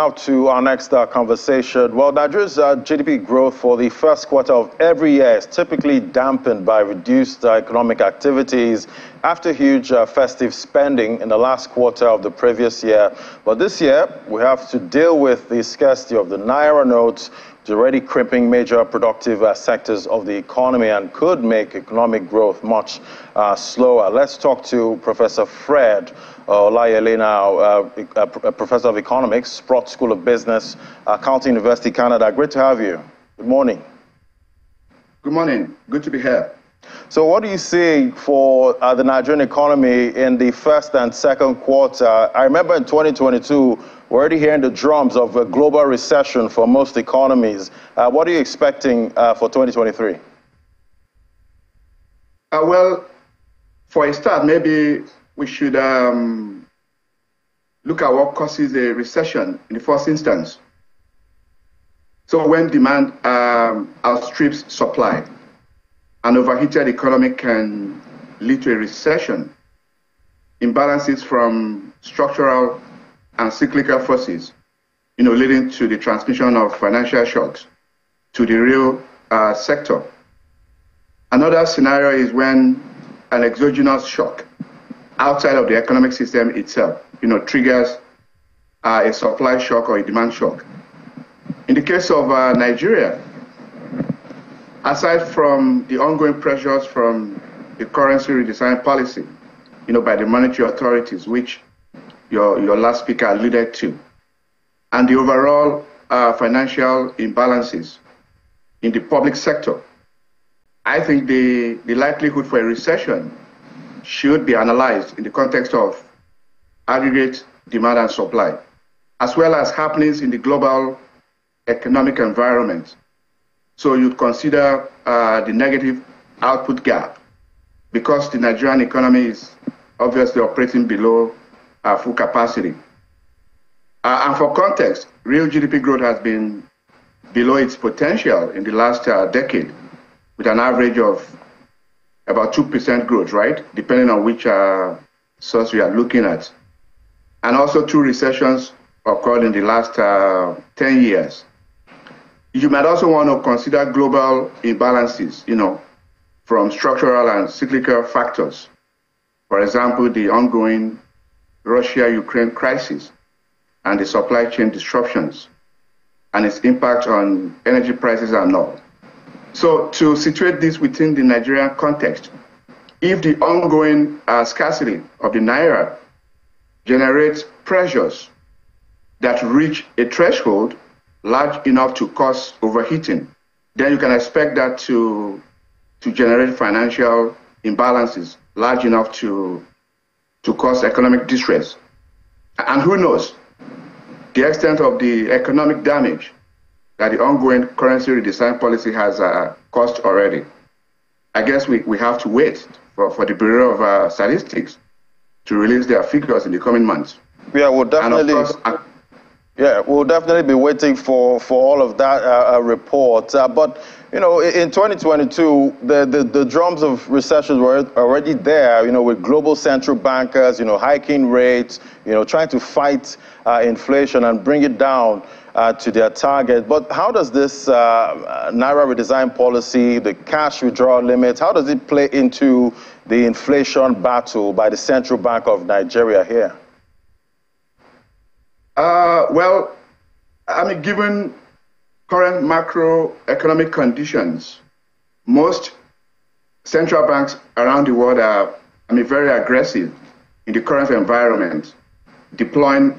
now to our next conversation. Well, Nigeria's GDP growth for the first quarter of every year is typically dampened by reduced economic activities after huge festive spending in the last quarter of the previous year. But this year, we have to deal with the scarcity of the Naira notes, already crimping major productive sectors of the economy and could make economic growth much slower. Let's talk to Professor Fred Olayele now, a professor of economics, Sprott School of Business, Carleton University, Canada. Great to have you. Good morning. Good morning. Good to be here. So what do you see for the Nigerian economy in the first and second quarter? I remember in 2022, we're already hearing the drums of a global recession for most economies. What are you expecting for 2023? Well, for a start, maybe we should look at what causes a recession in the first instance. So when demand outstrips supply, an overheated economy can lead to a recession. Imbalances from structural and cyclical forces, leading to the transmission of financial shocks to the real sector. Another scenario is when an exogenous shock outside of the economic system itself, triggers a supply shock or a demand shock. In the case of Nigeria, aside from the ongoing pressures from the currency redesign policy, by the monetary authorities, which your last speaker alluded to, and the overall financial imbalances in the public sector, I think the likelihood for a recession should be analyzed in the context of aggregate demand and supply, as well as happenings in the global economic environment. So you'd consider the negative output gap, because the Nigerian economy is obviously operating below full capacity. And for context, real GDP growth has been below its potential in the last decade, with an average of about 2% growth, right? Depending on which source we are looking at. And also 2 recessions occurred in the last 10 years. You might also want to consider global imbalances, from structural and cyclical factors. For example, the ongoing Russia-Ukraine crisis and the supply chain disruptions and its impact on energy prices and all. So to situate this within the Nigerian context, if the ongoing scarcity of the Naira generates pressures that reach a threshold large enough to cause overheating, then you can expect that to generate financial imbalances large enough to cause economic distress. And who knows the extent of the economic damage that the ongoing currency redesign policy has caused already. I guess we have to wait for the Bureau of Statistics to release their figures in the coming months. Yeah, we'll definitely be waiting for all of that report. But in 2022, the drums of recession were already there. With global central bankers, hiking rates, trying to fight inflation and bring it down to their target. But how does this Naira redesign policy, the cash withdrawal limits, how does it play into the inflation battle by the Central Bank of Nigeria here? Well, given current macroeconomic conditions, most central banks around the world are, very aggressive in the current environment, deploying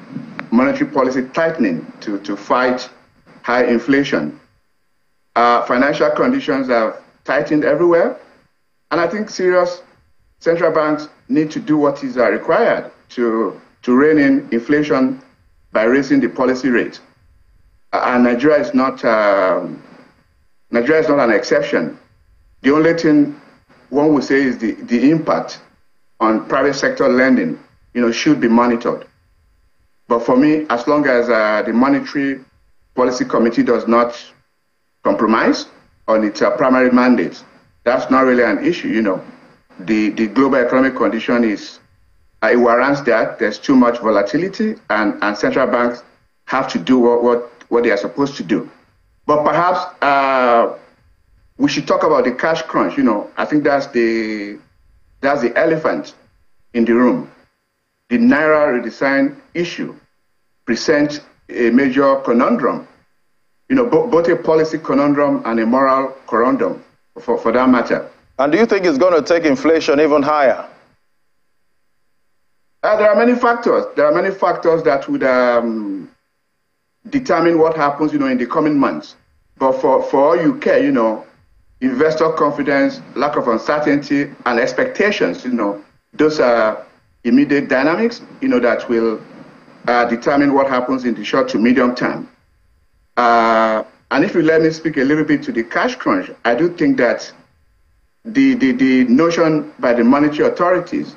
monetary policy tightening to fight high inflation. Financial conditions have tightened everywhere, and I think serious central banks need to do what is required to rein in inflation by raising the policy rate. And Nigeria is not an exception. The only thing one would say is the impact on private sector lending, should be monitored. But for me, as long as the Monetary Policy Committee does not compromise on its primary mandate, that's not really an issue. The global economic condition is, it warrants that. There's too much volatility, and central banks have to do what they are supposed to do. But perhaps we should talk about the cash crunch. I think that's the elephant in the room. The Naira redesign issue presents a major conundrum, both a policy conundrum and a moral conundrum, for that matter. And do you think it's going to take inflation even higher? There are many factors. There are many factors that would determine what happens, in the coming months. But for all you care, investor confidence, lack of uncertainty, and expectations, those are immediate dynamics, that will determine what happens in the short to medium term. And if you let me speak a little bit to the cash crunch, I do think that the notion by the monetary authorities,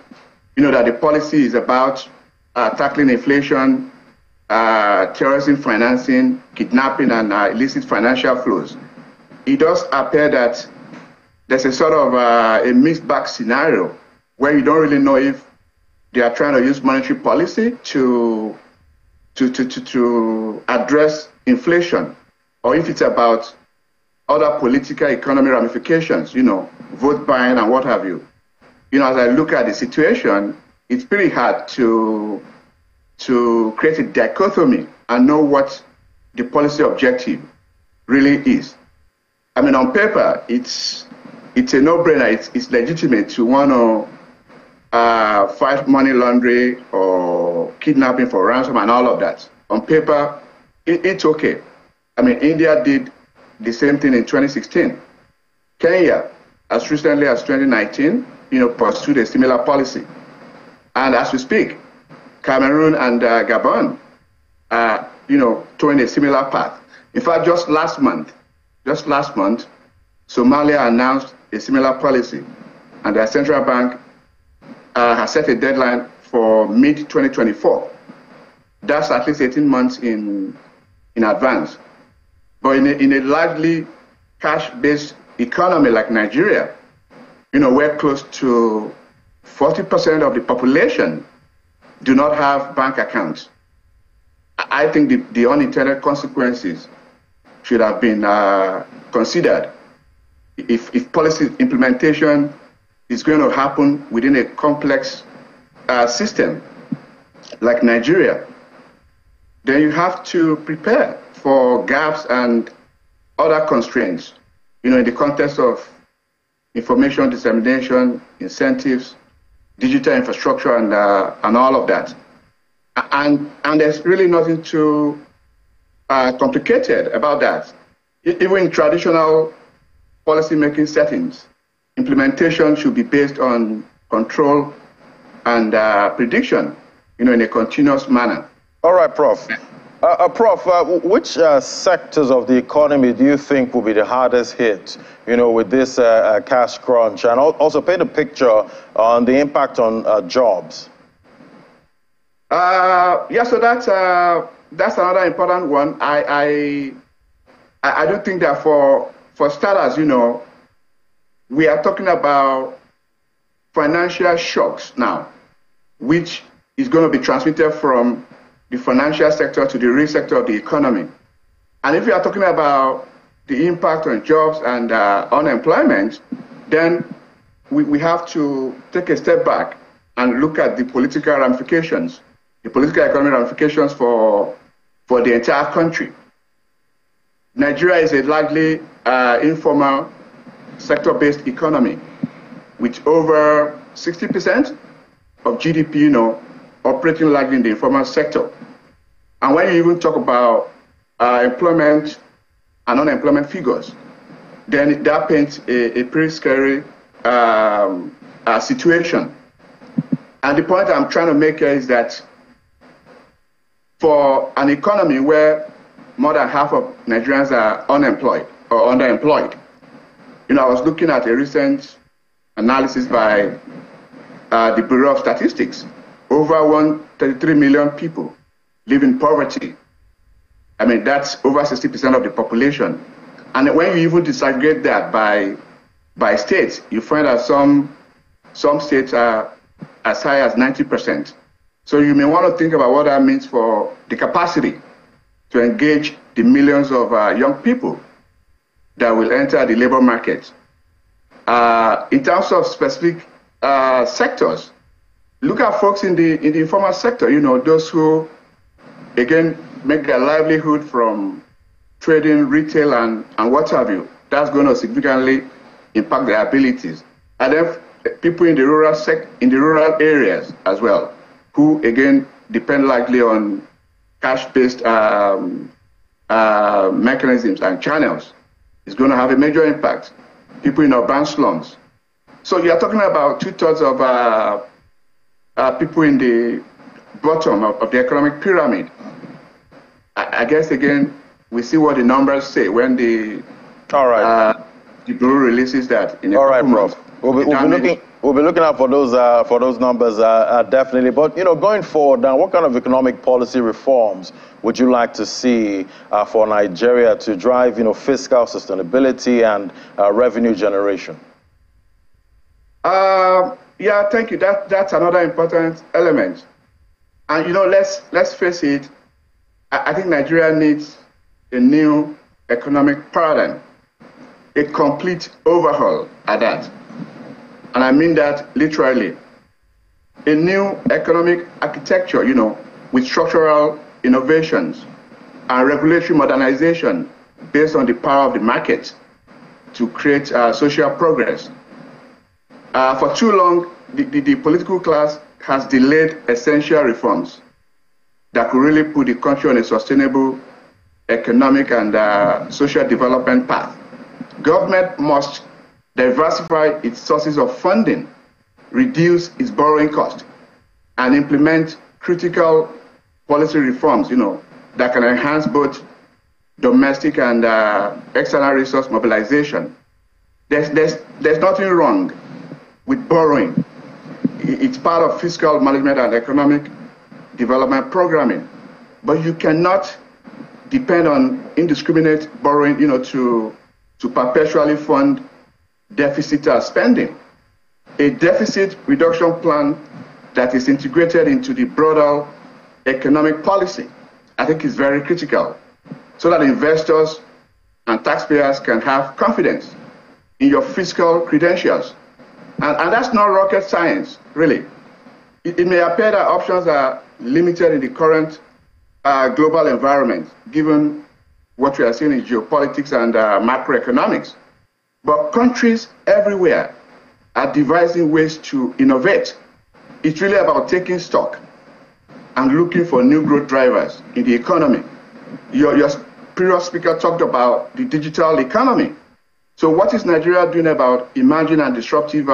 that the policy is about tackling inflation, terrorism financing, kidnapping, and illicit financial flows. It does appear that there's a sort of a mixed bag scenario where you don't really know if they are trying to use monetary policy to address inflation, or if it's about other political economy ramifications, vote buying and what have you. As I look at the situation, it's pretty hard to create a dichotomy and know what the policy objective really is. I mean, on paper, it's a no-brainer. It's legitimate to want to fight money laundering or kidnapping for ransom and all of that. On paper, it's okay. I mean, India did the same thing in 2016. Kenya, as recently as 2019, pursued a similar policy. And as we speak, Cameroon and Gabon are, towing a similar path. In fact, just last month, Somalia announced a similar policy, and their central bank has set a deadline for mid-2024. That's at least 18 months in advance. But in a largely cash-based economy like Nigeria, where close to 40% of the population do not have bank accounts, I think the unintended consequences should have been considered. If policy implementation is going to happen within a complex system like Nigeria, then you have to prepare for gaps and other constraints, in the context of information dissemination, incentives, digital infrastructure, and all of that. And there's really nothing too complicated about that. Even in traditional policy-making settings, implementation should be based on control and prediction, in a continuous manner. All right, Prof. Prof, which sectors of the economy do you think will be the hardest hit, with this cash crunch? And also paint a picture on the impact on jobs. So that's another important one. I do think that for starters, we are talking about financial shocks now, which is going to be transmitted from the financial sector to the real sector of the economy. And if we are talking about the impact on jobs and unemployment, then we have to take a step back and look at the political ramifications, the political economic ramifications for the entire country. Nigeria is a largely informal sector-based economy with over 60% of GDP, operating largely in the informal sector. And when you even talk about employment and unemployment figures, then that paints a pretty scary situation. And the point I'm trying to make here is that for an economy where more than half of Nigerians are unemployed or underemployed, I was looking at a recent analysis by the Bureau of Statistics. Over 133 million people live in poverty. I mean, that's over 60% of the population. And when you even disaggregate that by states, you find that some states are as high as 90%. So you may want to think about what that means for the capacity to engage the millions of young people that will enter the labor market. In terms of specific sectors, look at folks in the informal sector, those who, again, make their livelihood from trading, retail, and what have you. That's going to significantly impact their abilities. And then people in the rural areas as well, who, again, depend likely on cash-based mechanisms and channels, is going to have a major impact. People in urban slums. So you're talking about 2/3 of people in the bottom of the economic pyramid. I guess, again, we see what the numbers say when the Bureau releases that in a couple months. We'll be looking out for those numbers definitely. But going forward now, what kind of economic policy reforms would you like to see for Nigeria to drive fiscal sustainability and revenue generation? Yeah, thank you. That's another important element. And let's face it. I think Nigeria needs a new economic paradigm, a complete overhaul at that. And I mean that literally. A new economic architecture, with structural innovations and regulatory modernization based on the power of the market to create social progress. For too long, the political class has delayed essential reforms that could really put the country on a sustainable economic and social development path. Government must diversify its sources of funding, reduce its borrowing cost, and implement critical policy reforms, that can enhance both domestic and external resource mobilization. There's nothing wrong with borrowing. It's part of fiscal management and economic development programming. But you cannot depend on indiscriminate borrowing, to perpetually fund deficit spending. A deficit reduction plan that is integrated into the broader economic policy, I think, is very critical, so that investors and taxpayers can have confidence in your fiscal credentials. And that's not rocket science, really. It may appear that options are limited in the current global environment, given what we are seeing in geopolitics and macroeconomics. But countries everywhere are devising ways to innovate. It's really about taking stock and looking for new growth drivers in the economy. Your previous speaker talked about the digital economy. So what is Nigeria doing about emerging and disruptive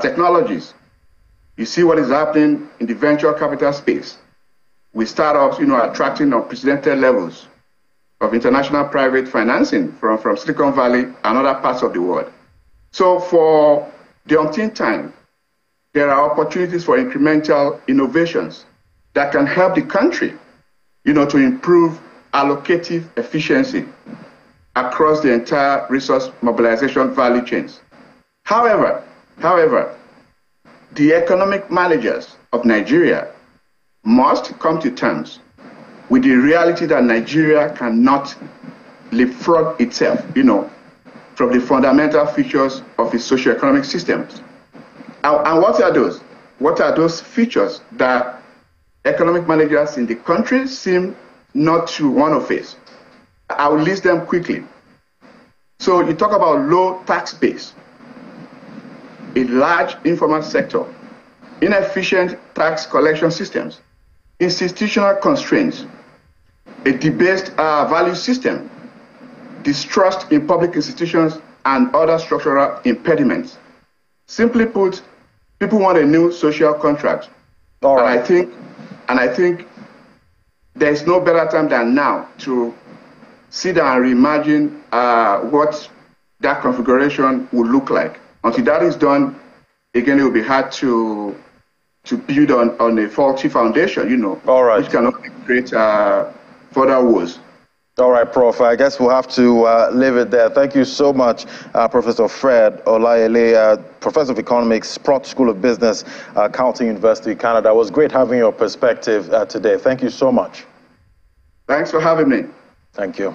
technologies? You see what is happening in the venture capital space, with startups, attracting unprecedented levels of international private financing from Silicon Valley and other parts of the world. So for the umpteenth time, there are opportunities for incremental innovations that can help the country, to improve allocative efficiency across the entire resource mobilization value chains. However, the economic managers of Nigeria must come to terms with the reality that Nigeria cannot leapfrog itself, from the fundamental features of its socio-economic systems. And what are those? What are those features that economic managers in the country seem not to want to face? I will list them quickly. So you talk about low tax base, a large informal sector, inefficient tax collection systems, institutional constraints, a debased value system, distrust in public institutions, and other structural impediments. Simply put, people want a new social contract. All right. And I think there's no better time than now to sit down and reimagine what that configuration would look like. Until that is done, again, it will be hard to build on a faulty foundation, All right. Which cannot create further woes. All right, Prof. I guess we'll have to leave it there. Thank you so much, Professor Fred Olayele, Professor of Economics, Sprott School of Business, Carleton University, Canada. It was great having your perspective today. Thank you so much. Thanks for having me. Thank you.